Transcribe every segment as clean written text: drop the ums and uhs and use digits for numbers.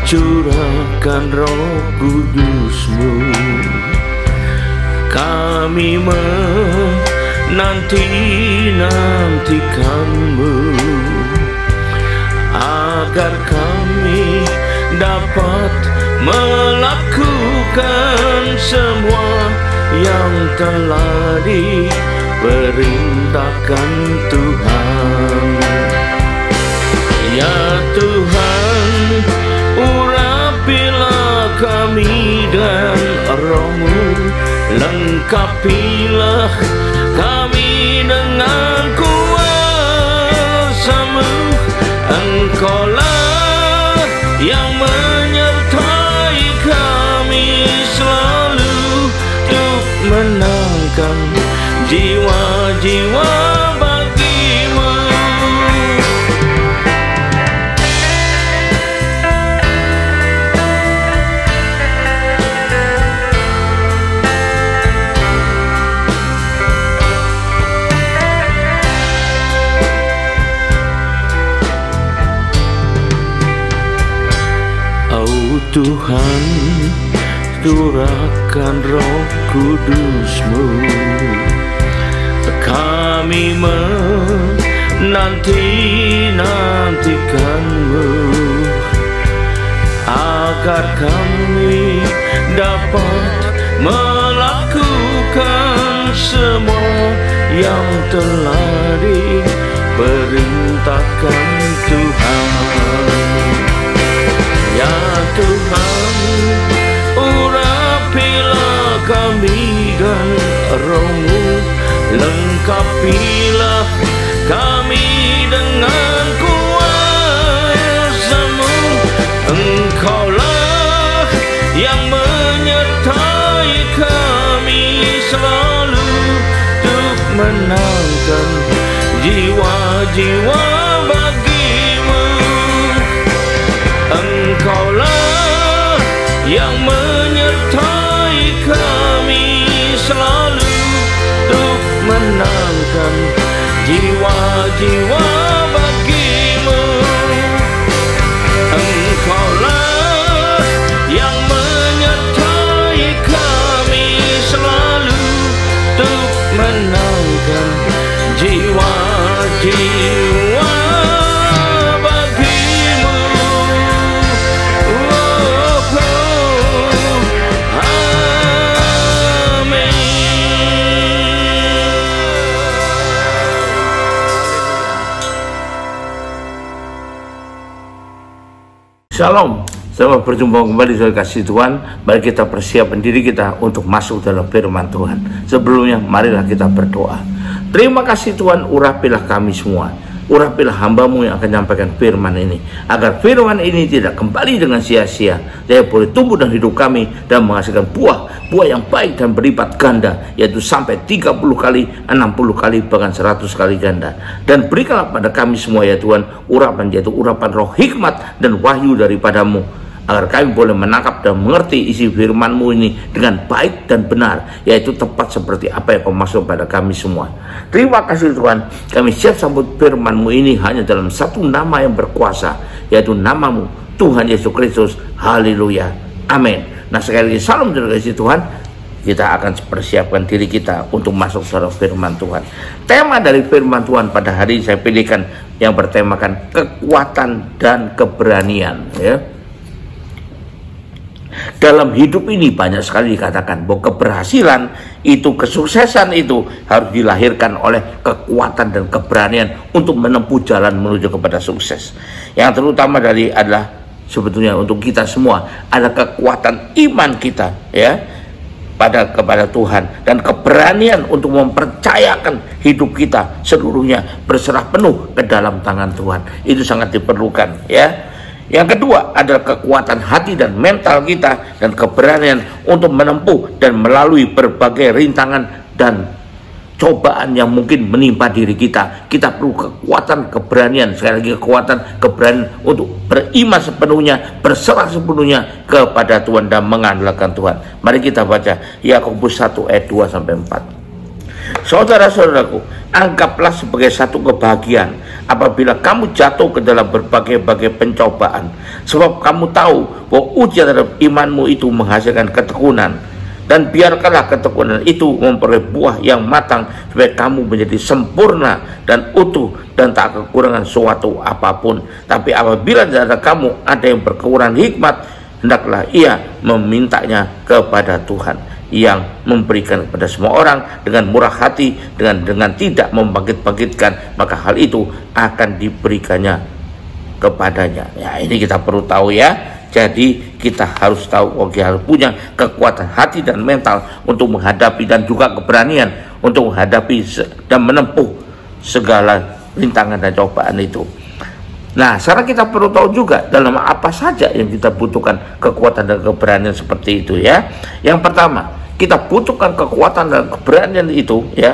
curahkan Roh Kudus-Mu. Kami menanti-nantikan-Mu, agar kami dapat melakukan semua yang telah diperintahkan Tuhan. Ya Tuhan, urapilah kami dan Roh-Mu, lengkapilah kami dengan kuasa-Mu. Engkaulah yang menyertai kami selalu untuk menangkan jiwa-jiwa bagi-Mu. Oh Tuhan, curahkan Roh Kudus-Mu. Kami menanti-nantikan-Mu, agar kami dapat melakukan semua yang telah diperintahkan Tuhan. Ya Tuhan, urapilah kami dan Roh-Mu, lengkapilah kami dengan kuasa-Mu. Engkaulah yang menyertai kami selalu untuk menangkan jiwa-jiwa bagi-Mu. Engkaulah yang menyertai kami selalu untuk menangkan jiwa-jiwa bagi-Mu. Engkaulah yang menyertai kami selalu untuk menangkan jiwa-jiwa bagi-Mu. Shalom, selamat berjumpa kembali saudara kasih Tuhan. Mari kita persiapkan diri kita untuk masuk dalam firman Tuhan. Sebelumnya marilah kita berdoa. Terima kasih Tuhan, urapilah kami semua. Urapilah hamba-Mu yang akan menyampaikan firman ini, agar firman ini tidak kembali dengan sia-sia, dia boleh tumbuh dalam hidup kami dan menghasilkan buah yang baik dan berlipat ganda, yaitu sampai 30 kali, 60 kali, bahkan 100 kali ganda. Dan berikanlah pada kami semua ya Tuhan, urapan, yaitu urapan roh hikmat dan wahyu daripada-Mu, agar kami boleh menangkap dan mengerti isi firman-Mu ini dengan baik dan benar, yaitu tepat seperti apa yang Kau maksud pada kami semua. Terima kasih Tuhan, kami siap sambut firman-Mu ini hanya dalam satu nama yang berkuasa, yaitu nama-Mu, Tuhan Yesus Kristus. Haleluya, amin. Nah sekali lagi salam dari kasih Tuhan. Kita akan persiapkan diri kita untuk masuk dalam firman Tuhan. Tema dari firman Tuhan pada hari ini saya pilihkan yang bertemakan kekuatan dan keberanian, ya. Dalam hidup ini banyak sekali dikatakan bahwa keberhasilan itu, kesuksesan itu harus dilahirkan oleh kekuatan dan keberanian untuk menempuh jalan menuju kepada sukses. Yang terutama adalah sebetulnya untuk kita semua ada kekuatan iman kita, ya, kepada Tuhan, dan keberanian untuk mempercayakan hidup kita seluruhnya berserah penuh ke dalam tangan Tuhan. Itu sangat diperlukan, ya. Yang kedua adalah kekuatan hati dan mental kita dan keberanian untuk menempuh dan melalui berbagai rintangan dan cobaan yang mungkin menimpa diri kita. Kita perlu kekuatan keberanian, sekali lagi kekuatan keberanian untuk beriman sepenuhnya, berserah sepenuhnya kepada Tuhan dan mengandalkan Tuhan. Mari kita baca Yakobus 1 ayat 2-4. Saudara-saudaraku, anggaplah sebagai satu kebahagiaan apabila kamu jatuh ke dalam berbagai-bagai pencobaan, sebab kamu tahu bahwa ujian terhadap imanmu itu menghasilkan ketekunan. Dan biarkanlah ketekunan itu memperoleh buah yang matang, supaya kamu menjadi sempurna dan utuh dan tak kekurangan suatu apapun. Tapi apabila di antara kamu ada yang berkekurangan hikmat, hendaklah ia memintanya kepada Tuhan, yang memberikan kepada semua orang dengan murah hati, dengan tidak membangkit-bangkitkan, maka hal itu akan diberikannya kepadanya. Ya, ini kita perlu tahu ya. Jadi kita harus tahu, kita harus punya kekuatan hati dan mental untuk menghadapi, dan juga keberanian untuk menghadapi dan menempuh segala rintangan dan cobaan itu. Nah, sekarang kita perlu tahu juga dalam apa saja yang kita butuhkan kekuatan dan keberanian seperti itu ya. Yang pertama, kita butuhkan kekuatan dan keberanian itu ya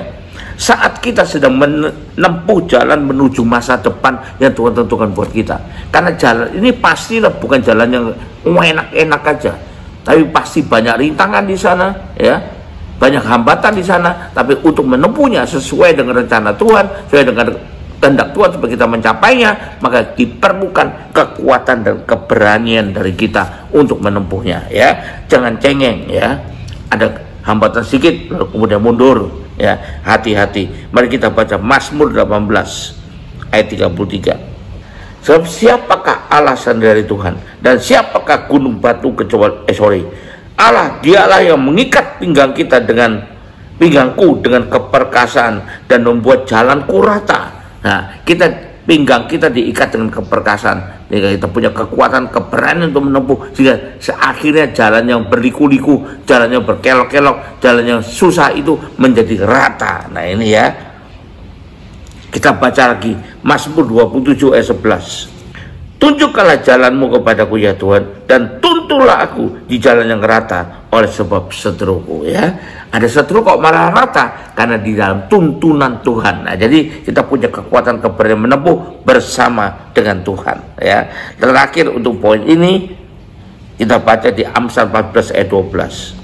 saat kita sedang menempuh jalan menuju masa depan yang Tuhan tentukan buat kita. Karena jalan ini pastilah bukan jalan yang enak-enak aja, tapi pasti banyak rintangan di sana ya, banyak hambatan di sana. Tapi untuk menempuhnya sesuai dengan rencana Tuhan, sesuai dengan kehendak Tuhan supaya kita mencapainya, maka diperlukan kekuatan dan keberanian dari kita untuk menempuhnya ya. Jangan cengeng ya, ada hambatan sedikit lalu kemudian mundur ya, hati-hati. Mari kita baca Mazmur 18 ayat 33. Sebab siapakah alasan dari Tuhan, dan siapakah gunung batu kecuali Allah? Dialah yang mengikat pinggang kita dengan pinggangku dengan keperkasaan, dan membuat jalanku rata. Nah, pinggang kita diikat dengan keperkasaan, kita punya kekuatan, keberanian untuk menempuh, sehingga akhirnya jalan yang berliku-liku, jalan yang berkelok-kelok, jalan yang susah itu menjadi rata. Nah ini ya, kita baca lagi Mazmur 27 ayat 11. Tunjukkanlah jalanmu kepadaku ya Tuhan, dan tuntunlah aku di jalan yang rata oleh sebab seteruku ya. Ada seteru kok malah rata, karena di dalam tuntunan Tuhan. Nah, jadi kita punya kekuatan keberanian menempuh bersama dengan Tuhan ya. Terakhir untuk poin ini kita baca di Amsal 14 ayat 12.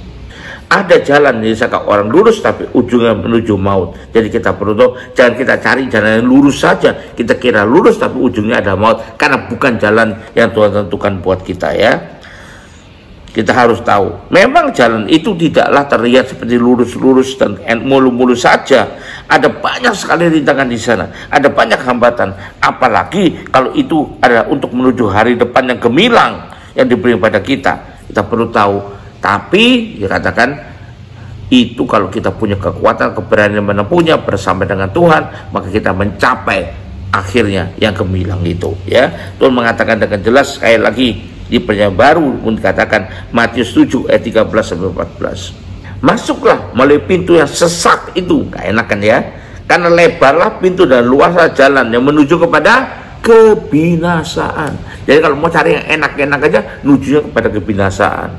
Ada jalan yang disangka orang lurus tapi ujungnya menuju maut. Jadi kita perlu tahu, jangan kita cari jalan yang lurus saja, kita kira lurus tapi ujungnya ada maut, karena bukan jalan yang Tuhan tentukan buat kita ya. Kita harus tahu, memang jalan itu tidaklah terlihat seperti lurus-lurus dan mulus-mulus saja. Ada banyak sekali rintangan di sana, ada banyak hambatan. Apalagi kalau itu adalah untuk menuju hari depan yang gemilang yang diberi pada kita. Kita perlu tahu, tapi dikatakan itu kalau kita punya kekuatan, keberanian menempuhnya bersama dengan Tuhan, maka kita mencapai akhirnya yang gemilang itu ya. Tuhan mengatakan dengan jelas sekali lagi di Perjanjian Baru pun dikatakan, Matius 7 ayat 13-14. Masuklah melalui pintu yang sesak itu, gak enak kan ya, karena lebarlah pintu dan luaslah jalan yang menuju kepada kebinasaan. Jadi kalau mau cari yang enak-enak aja, menujunya kepada kebinasaan.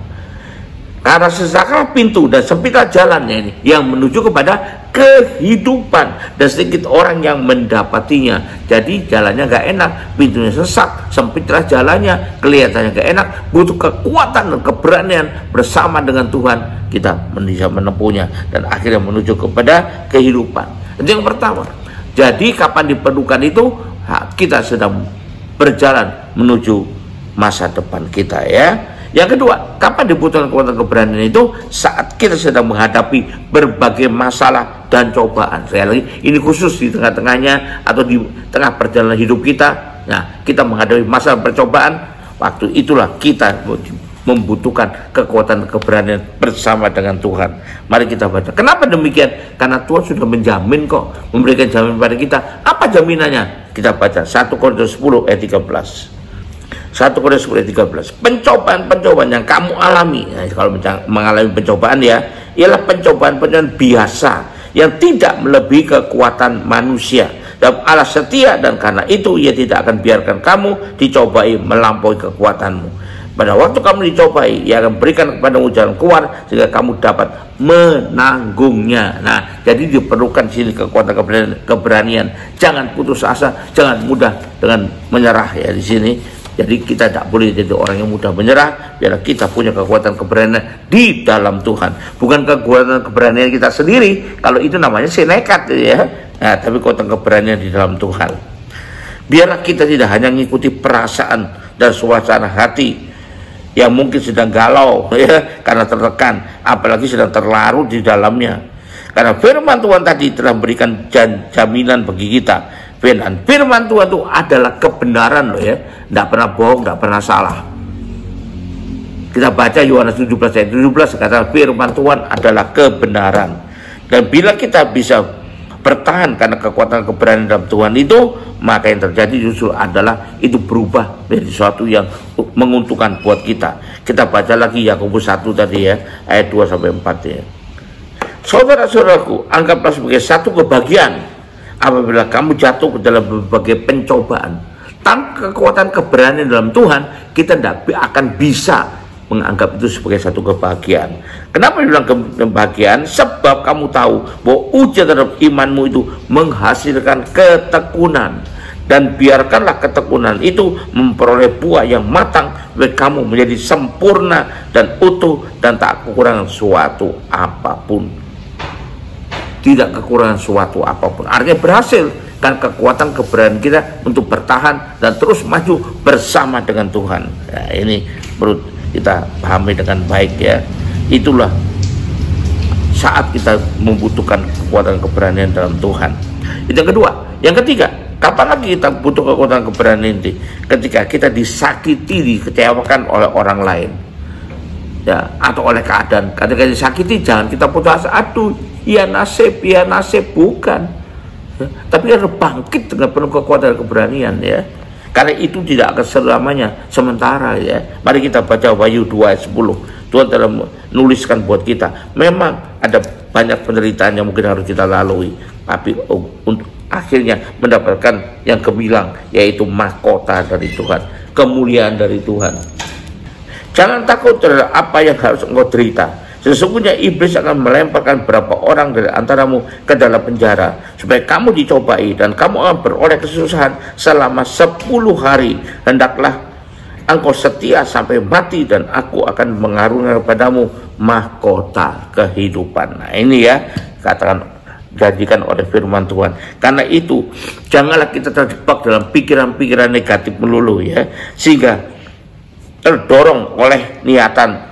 Karena sesaklah pintu dan sempitlah jalannya ini yang menuju kepada kehidupan, dan sedikit orang yang mendapatinya. Jadi jalannya gak enak, pintunya sesak, sempitlah jalannya, kelihatannya gak enak. Butuh kekuatan dan keberanian bersama dengan Tuhan, kita bisa menempuhnya dan akhirnya menuju kepada kehidupan. Itu yang pertama. Jadi kapan diperlukan itu? Kita sedang berjalan menuju masa depan kita ya. Yang kedua, kapan dibutuhkan kekuatan keberanian itu? Saat kita sedang menghadapi berbagai masalah dan cobaan. Sekali lagi, ini khusus di tengah-tengahnya atau di tengah perjalanan hidup kita. Nah, kita menghadapi masalah percobaan, waktu itulah kita membutuhkan kekuatan keberanian bersama dengan Tuhan. Mari kita baca. Kenapa demikian? Karena Tuhan sudah menjamin kok, memberikan jaminan pada kita. Apa jaminannya? Kita baca 1 Korintus 10 ayat 13. 1 Korintus 10 ayat 13. Pencobaan-pencobaan yang kamu alami, nah, kalau mengalami pencobaan ya, ialah pencobaan-pencobaan biasa yang tidak melebihi kekuatan manusia. Dan Allah setia, dan karena itu Ia tidak akan biarkan kamu dicobai melampaui kekuatanmu. Pada waktu kamu dicobai, Ia akan berikan kepadamu jalan keluar sehingga kamu dapat menanggungnya. Nah, jadi diperlukan sini kekuatan keberanian. Jangan putus asa, jangan mudah dengan menyerah ya di sini. Jadi kita tidak boleh jadi orang yang mudah menyerah. Biar kita punya kekuatan keberanian di dalam Tuhan, bukan kekuatan keberanian kita sendiri. Kalau itu namanya si nekat ya. Nah, tapi kekuatan keberanian di dalam Tuhan. Biarlah kita tidak hanya mengikuti perasaan dan suasana hati yang mungkin sedang galau ya, karena tertekan, apalagi sedang terlarut di dalamnya. Karena firman Tuhan tadi telah memberikan jaminan bagi kita. Firman Tuhan itu adalah kebenaran loh ya, tidak pernah bohong, tidak pernah salah. Kita baca Yohanes 17 ayat 17, kata firman Tuhan adalah kebenaran. Dan bila kita bisa bertahan karena kekuatan keberanian dalam Tuhan itu, maka yang terjadi justru adalah itu berubah menjadi sesuatu yang menguntungkan buat kita. Kita baca lagi Yakobus 1 tadi ya, ayat 2 sampai 4 ya. Saudara-saudaraku, anggaplah sebagai satu kebahagiaan apabila kamu jatuh ke dalam berbagai pencobaan. Tanpa kekuatan keberanian dalam Tuhan, kita tidak akan bisa menganggap itu sebagai satu kebahagiaan. Kenapa dibilang kebahagiaan? Sebab kamu tahu bahwa ujian terhadap imanmu itu menghasilkan ketekunan, dan biarkanlah ketekunan itu memperoleh buah yang matang, supaya kamu menjadi sempurna dan utuh dan tak kekurangan suatu apapun. Tidak kekurangan suatu apapun, artinya berhasil kan kekuatan keberanian kita untuk bertahan dan terus maju bersama dengan Tuhan. Nah, ini menurut kita pahami dengan baik ya. Itulah saat kita membutuhkan kekuatan keberanian dalam Tuhan. Itu yang kedua. Yang ketiga, kapan lagi kita butuh kekuatan keberanian ini? Ketika kita disakiti, dikecewakan oleh orang lain ya, atau oleh keadaan. Ketika disakiti, jangan kita putus asa, aduh ya nasib, bukan ya. Tapi harus bangkit dengan penuh kekuatan keberanian ya. Karena itu tidak akan selamanya, sementara ya. Mari kita baca Wahyu 2 ayat 10. Tuhan telah menuliskan buat kita, memang ada banyak penderitaan yang mungkin harus kita lalui, tapi untuk akhirnya mendapatkan yang gemilang, yaitu mahkota dari Tuhan, kemuliaan dari Tuhan. Jangan takut terhadap apa yang harus engkau derita. Sesungguhnya iblis akan melemparkan beberapa orang dari antaramu ke dalam penjara, supaya kamu dicobai dan kamu akan beroleh kesusahan selama 10 hari. Hendaklah engkau setia sampai mati, dan aku akan mengaruniakan kepadamu mahkota kehidupan. Nah ini ya, katakan janjikan oleh firman Tuhan. Karena itu janganlah kita terjebak dalam pikiran-pikiran negatif melulu ya, sehingga terdorong oleh niatan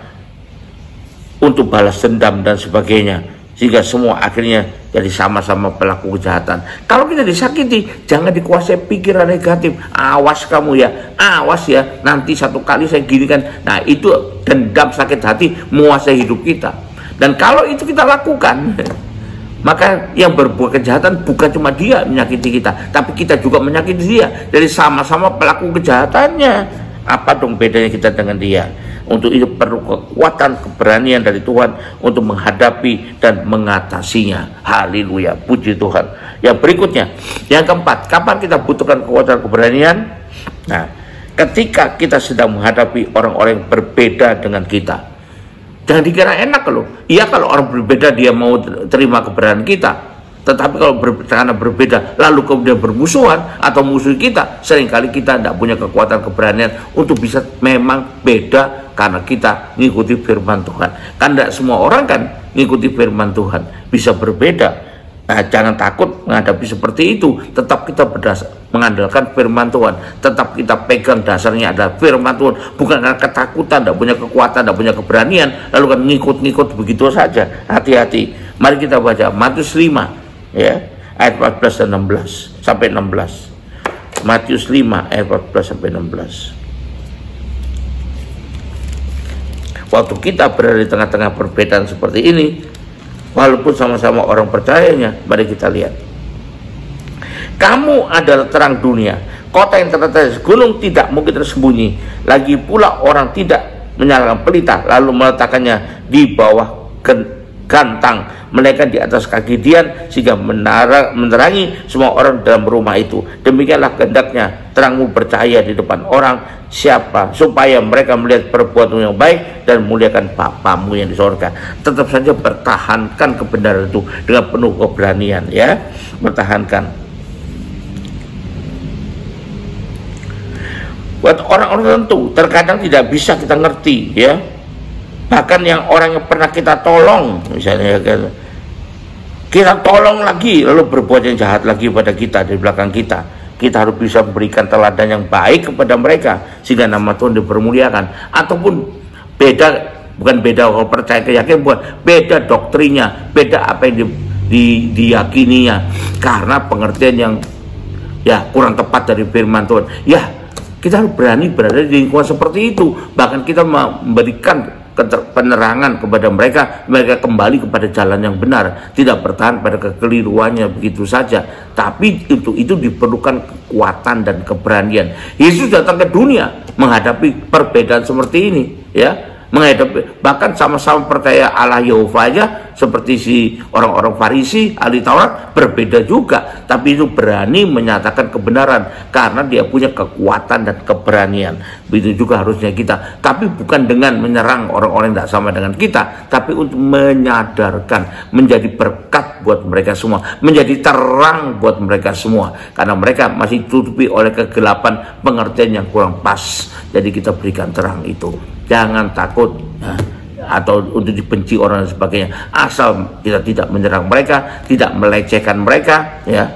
untuk balas dendam dan sebagainya, sehingga semua akhirnya jadi sama-sama pelaku kejahatan. Kalau kita disakiti, jangan dikuasai pikiran negatif. Awas kamu ya, awas ya, nanti satu kali saya gini kan. Nah itu dendam, sakit hati menguasai hidup kita. Dan kalau itu kita lakukan, maka yang berbuat kejahatan bukan cuma dia menyakiti kita, tapi kita juga menyakiti dia. Jadi sama-sama pelaku kejahatannya. Apa dong bedanya kita dengan dia? Untuk itu perlu kekuatan keberanian dari Tuhan untuk menghadapi dan mengatasinya. Haleluya, puji Tuhan. Yang berikutnya, yang keempat, kapan kita butuhkan kekuatan keberanian? Nah, ketika kita sedang menghadapi orang-orang yang berbeda dengan kita. Jangan dikira enak loh. Iya, kalau orang berbeda dia mau terima keberanian kita. Tetapi kalau karena berbeda lalu kemudian bermusuhan atau musuh kita, seringkali kita tidak punya kekuatan keberanian untuk bisa memang beda, karena kita mengikuti firman Tuhan. Kan tidak semua orang kan mengikuti firman Tuhan, bisa berbeda. Nah, jangan takut menghadapi seperti itu. Tetap kita mengandalkan firman Tuhan. Tetap kita pegang dasarnya adalah firman Tuhan. Bukan karena ketakutan, tidak punya kekuatan, tidak punya keberanian, lalu kan ngikut-ngikut begitu saja. Hati-hati. Mari kita baca Matius 5 ya, ayat 14 dan 16 sampai 16. Matius 5 ayat 14 sampai 16. Waktu kita berada di tengah-tengah perbedaan seperti ini, walaupun sama-sama orang percayanya, mari kita lihat. Kamu adalah terang dunia. Kota yang terletak di gunung tidak mungkin tersembunyi. Lagi pula orang tidak menyalakan pelita lalu meletakkannya di bawah gantang, melainkan di atas kaki dian, sehingga menerangi semua orang dalam rumah itu. Demikianlah kehendaknya terangmu bercahaya di depan orang siapa, supaya mereka melihat perbuatanmu yang baik dan muliakan Bapamu yang di surga. Tetap saja pertahankan kebenaran itu dengan penuh keberanian ya, pertahankan. Buat orang-orang tertentu terkadang tidak bisa kita ngerti ya. Bahkan yang orang yang pernah kita tolong, misalnya kita tolong lagi lalu berbuat yang jahat lagi pada kita di belakang kita. kita harus bisa memberikan teladan yang baik kepada mereka sehingga nama Tuhan dipermuliakan. Ataupun beda, bukan beda kalau percaya keyakinan, bukan beda doktrinya, beda apa yang diyakininya karena pengertian yang ya kurang tepat dari firman Tuhan. Ya, kita harus berani berada di lingkungan seperti itu. Bahkan kita memberikan penerangan kepada mereka kembali kepada jalan yang benar, tidak bertahan pada kekeliruannya begitu saja. Tapi untuk itu diperlukan kekuatan dan keberanian. Yesus datang ke dunia menghadapi perbedaan seperti ini, ya, menghadapi bahkan sama-sama percaya Allah Yehova aja, seperti si orang-orang Farisi ahli Taurat, berbeda juga, tapi itu berani menyatakan kebenaran karena dia punya kekuatan dan keberanian. Begitu juga harusnya kita, tapi bukan dengan menyerang orang-orang yang tidak sama dengan kita, tapi untuk menyadarkan, menjadi berkat buat mereka semua, menjadi terang buat mereka semua, karena mereka masih ditutupi oleh kegelapan pengertian yang kurang pas. Jadi kita berikan terang itu, jangan takut atau untuk dibenci orang dan sebagainya, asal kita tidak menyerang mereka, tidak melecehkan mereka, ya,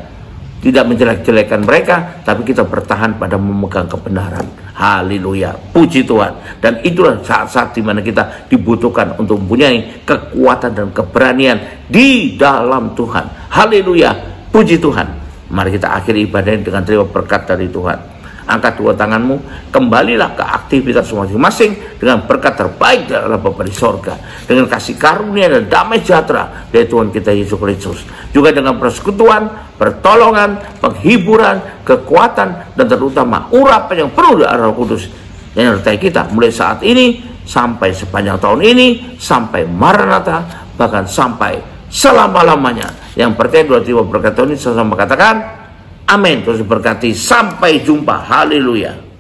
tidak menjelek-jelekan mereka, tapi kita bertahan pada memegang kebenaran. Haleluya, puji Tuhan. Dan itulah saat-saat dimana kita dibutuhkan untuk mempunyai kekuatan dan keberanian di dalam Tuhan. Haleluya, puji Tuhan. Mari kita akhiri ibadah dengan terima berkat dari Tuhan. Angkat dua tanganmu, kembalilah ke aktivitas masing-masing dengan berkat terbaik dari Allah Bapa di sorga, dengan kasih karunia dan damai sejahtera dari Tuhan kita Yesus Kristus, juga dengan persekutuan, pertolongan, penghiburan, kekuatan, dan terutama urapan yang penuh dari Roh Kudus yang menyertai kita mulai saat ini sampai sepanjang tahun ini, sampai Maranatha, bahkan sampai selama-lamanya. Yang percaya dua tiba berkat Tuhan ini sama-sama katakan amin. Terus berkati, sampai jumpa. Haleluya.